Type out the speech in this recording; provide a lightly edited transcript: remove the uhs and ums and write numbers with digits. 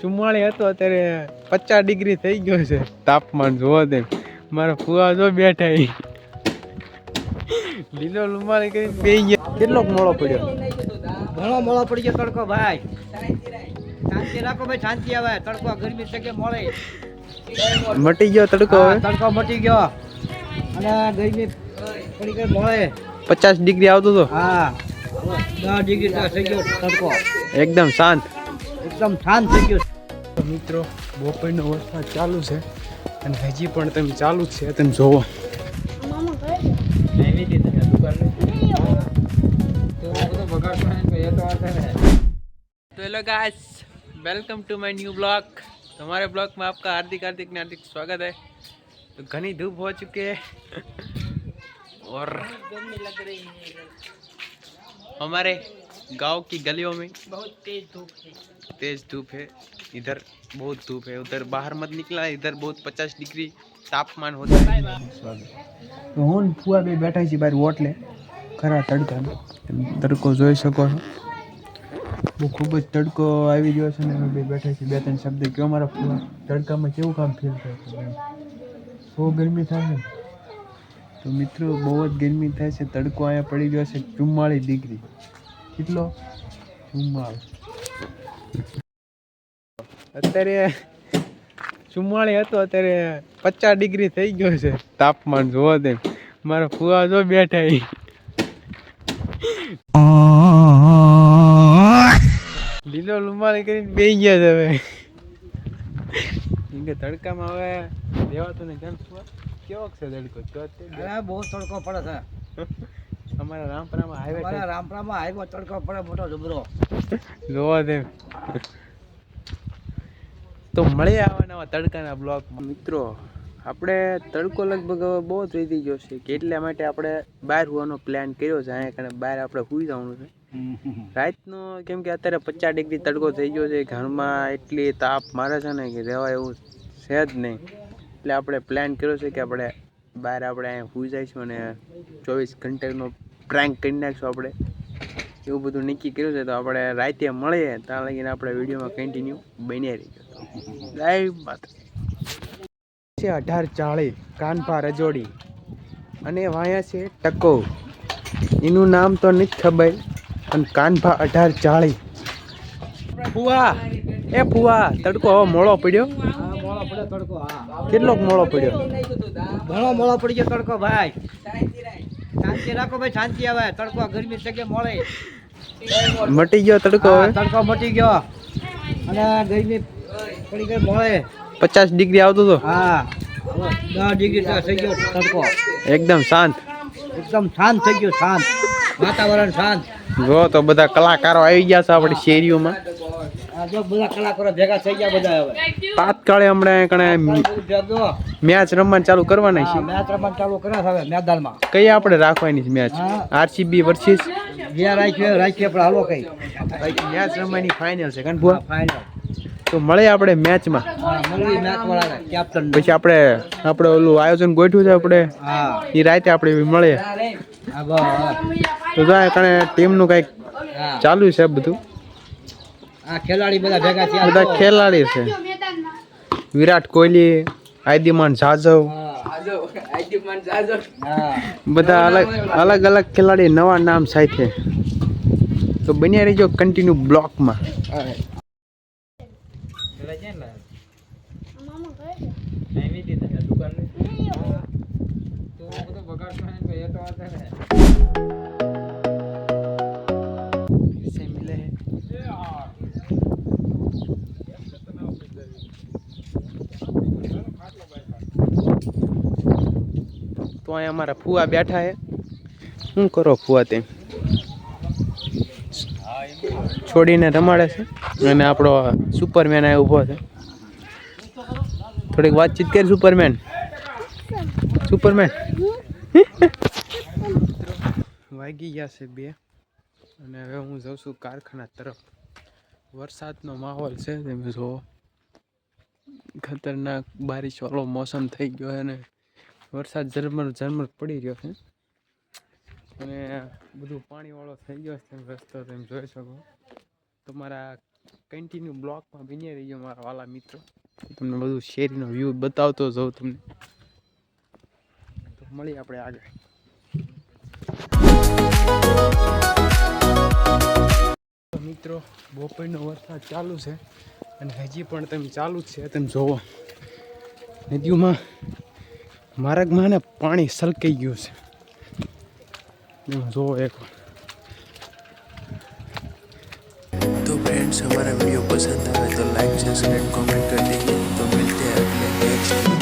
44 હતો, અત્યારે 50 ડિગ્રી થઈ ગયો છે તાપમાન. જોવો તેમ મારા ફુવા જો બેઠા લીલો રૂમાલ કરી બેહી ગયા. કેટલોક મોળો પડ્યો? ઘણો મોળો પડી ગયો તડકો ભાઈ. શાંતિ રાખો ભાઈ, શાંતિ આવે. તડકો ગરમી છે કે મોળે મટી ગયો તડકો. તડકો મટી ગયો અને ગરમી પડી ગઈ મોળે. 50 ડિગ્રી આવતો હતો. હા 10 ડિગ્રી થઈ ગયો તડકો. એકદમ શાંત, એકદમ શાંત થઈ ગયો. મિત્રો બપોરનો વરસાદ ચાલુ છે અને હજી પણ તમે ચાલુ જ છે. તમે જોવો तो hello guys, welcome to my new blog. हमारे ब्लॉग में आपका हार्दिक हार्दिक हार्दिक स्वागत है. तो घनी धूप हो चुकी है और हमारे गांव की गलियों में बहुत तेज धूप है. इधर बहुत धूप है, उधर बाहर मत निकला. इधर बहुत 50 डिग्री तापमान होता है. तो હું ફુવા બે બેઠા છે બહાર ઓટલે ખરા તડકામાં. તડકો જોઈ શકો છો. બહુ ખૂબ જ તડકો આવી ગયો છે ને અમે બે બેઠા છીએ. બે ત્રણ શબ્દ કયો મારા ફુવા, તડકામાં કેવું કામ ફીલ થાય છે? બહુ ગરમી થાય છે. તો મિત્રો બહુ જ ગરમી થાય છે. તડકો અહીંયા પડી ગયો છે 44 ડિગ્રી. કેટલો? 44. અત્યારે 44 હતો, અત્યારે 50 ડિગ્રી થઈ ગયો છે તાપમાન. જોવો તેમ મારા ફુવા જો બેઠા લીલો રૂમાલ કરીને બેસી ગયા છે. હવે કે તડકામાં હવે રહેવાતો નહીં. કેમ ફુવા કેવો છે તડકો? બહુ તડકો પડે છે અમારા રામપરામાં હાઈવે, રામપરામાં હાઈવે તડકો પડે મોટો જબરો. જોવો તેમ. તો મળીએ આવા નવા તડકાના બ્લોગમાં. મિત્રો આપણે તડકો લગભગ હવે બહુ જ વધી ગયો છે કે એટલા માટે આપણે બહાર હોવાનો પ્લાન કર્યો છે. અહીંયા કારણ બહાર આપણે સૂઈ જવાનું છે રાતનો, કેમ કે અત્યારે 50 ડિગ્રી તડકો થઈ ગયો છે. ઘરમાં એટલી તાપ મારે છે ને કે રહેવાય એવું છે જ નહીં. એટલે આપણે પ્લાન કર્યો છે કે આપણે બહાર આપણે અહીંયા સૂઈ જઈશું અને 24 ઘંટાનો પ્રેન્ક કરી નાખીશું. આપણે એવું બધું નક્કી કર્યું છે. તો આપણે રાતે મળીએ, ત્યાં લગીને આપણે વિડીયોમાં કન્ટિન્યુ બન્યા રહીએ. જય માતા. 1840 કાનભા રજોડી અને વાયા છે ટકો. એનું નામ તો નથી ખબર, પણ કાનભા 1840. ફુવા એ ફુવા, તડકો હવે મોળો પડ્યો. મોળો પડ્યો તડકો. કેટલોક મોળો પડ્યો? ઘણો મોળો પડી ગયો તડકો ભાઈ. શાંતિ રાખો ભાઈ, શાંતિ આવે. તડકો ગરમી છે કે મોળે મટી ગયો તડકો. તડકો મટી ગયો અને ગરમી પડી ગઈ મોળે. 50 ડિગ્રી આવતો હતો. હા 10 ડિગ્રી થઈ ગયો તડકો. એકદમ શાંત, એકદમ શાંત થઈ ગયું. શાંત વાતાવરણ, શાંત. જો તો બધા કલાકારો આવી ગયા છે આપણી શેરીઓમાં. જો બધા કલાકારો ભેગા થઈ ગયા બધા. હવે તાત્કાલિક હમણાં કણે મેચ રમવાનું ચાલુ કરવાના છે. મેચ રમવાનું ચાલુ કર્યા હવે મેદાનમાં. કઈ આપણે રાખવાની છે મેચ? આરસીબી વર્સિસ રાખીએ પણ હાલો કઈ મેચ રમવાની ફાઇનલ છે. Confirm final. તો મળે આપણે મેચમાં. પછી આપણે ઓલું આયોજન ગોઠવ્યું છે આપણે એ રાતે આપણે મળે. તો કણે ટીમનું કંઈક ચાલુ છે બધું. ખેલાડી બધા ભેગા થયા. બધા ખેલાડી છે. વિરાટ કોહલી, આદિમાન જાજવ, બધા અલગ અલગ ખેલાડી, નવા નામ સાથે. તો બન્યા રહીજો કન્ટિન્યુ બ્લોકમાં. તો અહીંયા અમારા ફુવા બેઠા છે. શું કરો ફુવા? તેમ છોડીને રમાડે છે અને આપણો સુપરમેન આ ઊભો છે. થોડીક વાતચીત કરી. સુપરમેન વાગી ગયા છે 2 અને હવે હું જાઉં છું કારખાના તરફ. વરસાદનો માહોલ છે. તમે જો ખતરનાક બારિશ વાળો મોસમ થઈ ગયો છે અને વરસાદ ઝરમર પડી રહ્યો છે અને બધું પાણીવાળો થઈ ગયો છે. રસ્તો તમે જોઈ શકો. તમારા કન્ટિન્યુ બ્લોગમાં બની રહીજો મારા વાલા મિત્રો. તમને બધું શેરીનો વ્યૂ બતાવતો જાઉં તમને. તો મળીએ આપણે આગળ. મિત્રો બપોરનો વરસાદ ચાલુ છે અને હજી પણ તમે ચાલુ જ છે. તમે જોવો નદીઓમાં માર્ગમાં ને પાણી સલકાઈ ગયું છે. તમે જોવો એક. तो फ्रेंड्स हमारा वीडियो पसंद आए तो लाइक सब्सक्राइब कमेंट कर दीजिए. तो मिलते हैं अगले नेक्स्ट